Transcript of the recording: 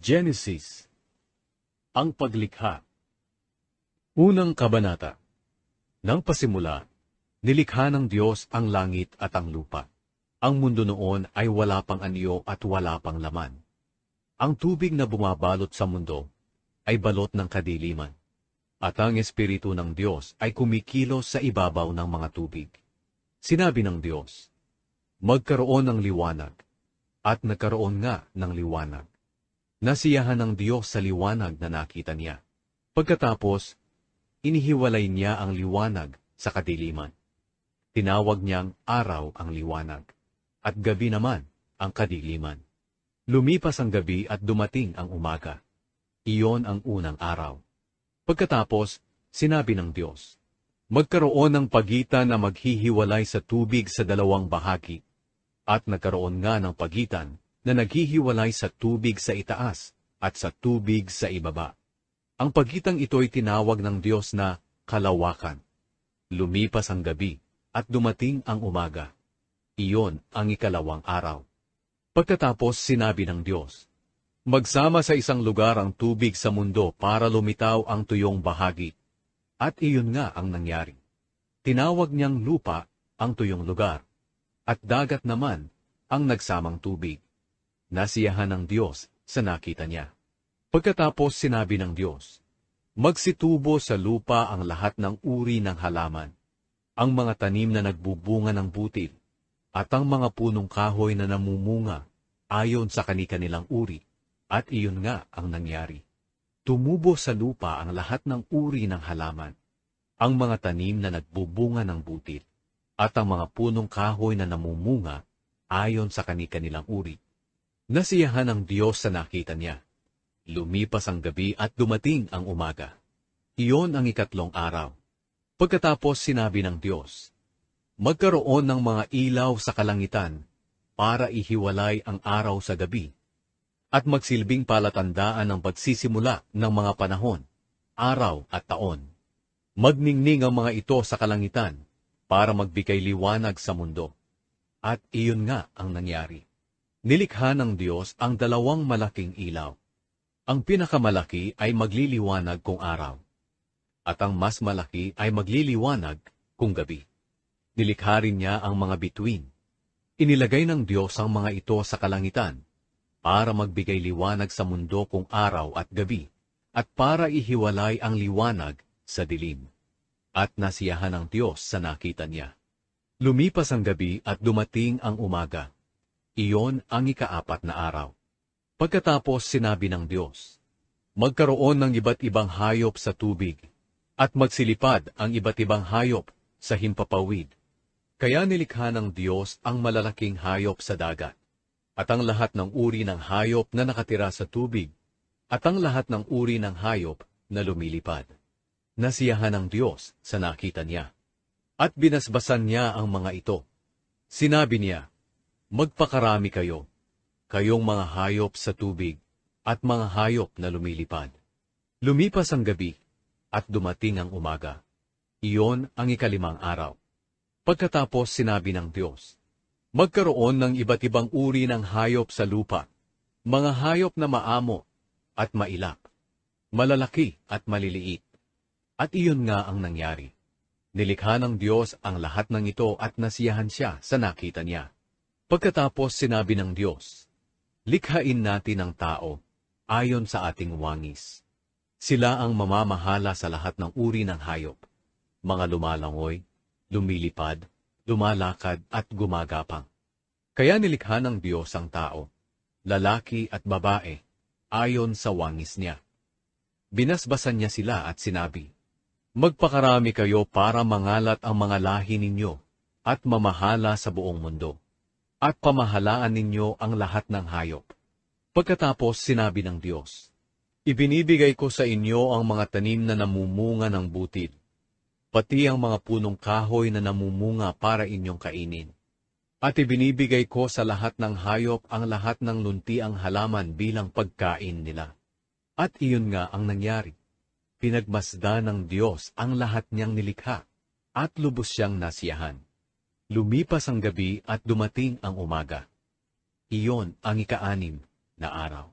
Genesis. Ang paglikha. Unang kabanata. Nang pasimula, nilikha ng Diyos ang langit at ang lupa. Ang mundo noon ay wala pang anyo at wala pang laman. Ang tubig na bumabalot sa mundo ay balot ng kadiliman, at ang Espiritu ng Diyos ay kumikilos sa ibabaw ng mga tubig. Sinabi ng Diyos, magkaroon ng liwanag, at nagkaroon nga ng liwanag. Nasiyahan ng Diyos sa liwanag na nakita niya. Pagkatapos, inihiwalay niya ang liwanag sa kadiliman. Tinawag niyang araw ang liwanag, at gabi naman ang kadiliman. Lumipas ang gabi at dumating ang umaga. Iyon ang unang araw. Pagkatapos, sinabi ng Diyos, magkaroon ng pagitan na maghihiwalay sa tubig sa dalawang bahagi, at nagkaroon nga ng pagitan na naghihiwalay sa tubig sa itaas at sa tubig sa ibaba. Ang pagitang ito'y tinawag ng Diyos na kalawakan. Lumipas ang gabi at dumating ang umaga. Iyon ang ikalawang araw. Pagkatapos sinabi ng Diyos, magsama sa isang lugar ang tubig sa mundo para lumitaw ang tuyong bahagi. At iyon nga ang nangyari. Tinawag niyang lupa ang tuyong lugar, at dagat naman ang nagsamang tubig. Nasiyahan ng Diyos sa nakita niya. Pagkatapos sinabi ng Diyos, magsitubo sa lupa ang lahat ng uri ng halaman, ang mga tanim na nagbubunga ng butil, at ang mga punong kahoy na namumunga ayon sa kani-kanilang uri, at iyon nga ang nangyari. Tumubo sa lupa ang lahat ng uri ng halaman, ang mga tanim na nagbubunga ng butil, at ang mga punong kahoy na namumunga ayon sa kani-kanilang uri. Nasiyahan ng Diyos sa nakita niya. Lumipas ang gabi at dumating ang umaga. Iyon ang ikatlong araw. Pagkatapos sinabi ng Diyos, magkaroon ng mga ilaw sa kalangitan para ihiwalay ang araw sa gabi, at magsilbing palatandaan ng pagsisimula ng mga panahon, araw at taon. Magningning ang mga ito sa kalangitan para magbigay liwanag sa mundo. At iyon nga ang nangyari. Nilikha ng Diyos ang dalawang malaking ilaw. Ang pinakamalaki ay magliliwanag kung araw, at ang mas malaki ay magliliwanag kung gabi. Nilikha rin niya ang mga bituin. Inilagay ng Diyos ang mga ito sa kalangitan para magbigay liwanag sa mundo kung araw at gabi, at para ihiwalay ang liwanag sa dilim. At nasiyahan ng Diyos sa nakita niya. Lumipas ang gabi at dumating ang umaga. Iyon ang ikaapat na araw. Pagkatapos sinabi ng Diyos, magkaroon ng iba't ibang hayop sa tubig, at magsilipad ang iba't ibang hayop sa himpapawid. Kaya nilikha ng Diyos ang malalaking hayop sa dagat, at ang lahat ng uri ng hayop na nakatira sa tubig, at ang lahat ng uri ng hayop na lumilipad. Nasiyahan ng Diyos sa nakita niya, at binasbasan niya ang mga ito. Sinabi niya, magpakarami kayo, kayong mga hayop sa tubig, at mga hayop na lumilipad. Lumipas ang gabi, at dumating ang umaga. Iyon ang ikalimang araw. Pagkatapos sinabi ng Diyos, magkaroon ng iba't ibang uri ng hayop sa lupa, mga hayop na maamo at mailap, malalaki at maliliit. At iyon nga ang nangyari. Nilikha ng Diyos ang lahat ng ito at nasiyahan siya sa nakita niya. Pagkatapos sinabi ng Diyos, likhain natin ang tao ayon sa ating wangis. Sila ang mamamahala sa lahat ng uri ng hayop, mga lumalangoy, lumilipad, lumalakad at gumagapang. Kaya nilikha ng Diyos ang tao, lalaki at babae, ayon sa wangis niya. Binasbasan niya sila at sinabi, magpakarami kayo para mangalat ang mga lahi ninyo at mamahala sa buong mundo, at pamahalaan ninyo ang lahat ng hayop. Pagkatapos sinabi ng Diyos, ibinibigay ko sa inyo ang mga tanim na namumunga ng butil, pati ang mga punong kahoy na namumunga para inyong kainin. At ibinibigay ko sa lahat ng hayop ang lahat ng luntiang halaman bilang pagkain nila. At iyon nga ang nangyari. Pinagmasdan ng Diyos ang lahat niyang nilikha, at lubos siyang nasiyahan. Lumipas ang gabi at dumating ang umaga. Iyon ang ika-6 na araw.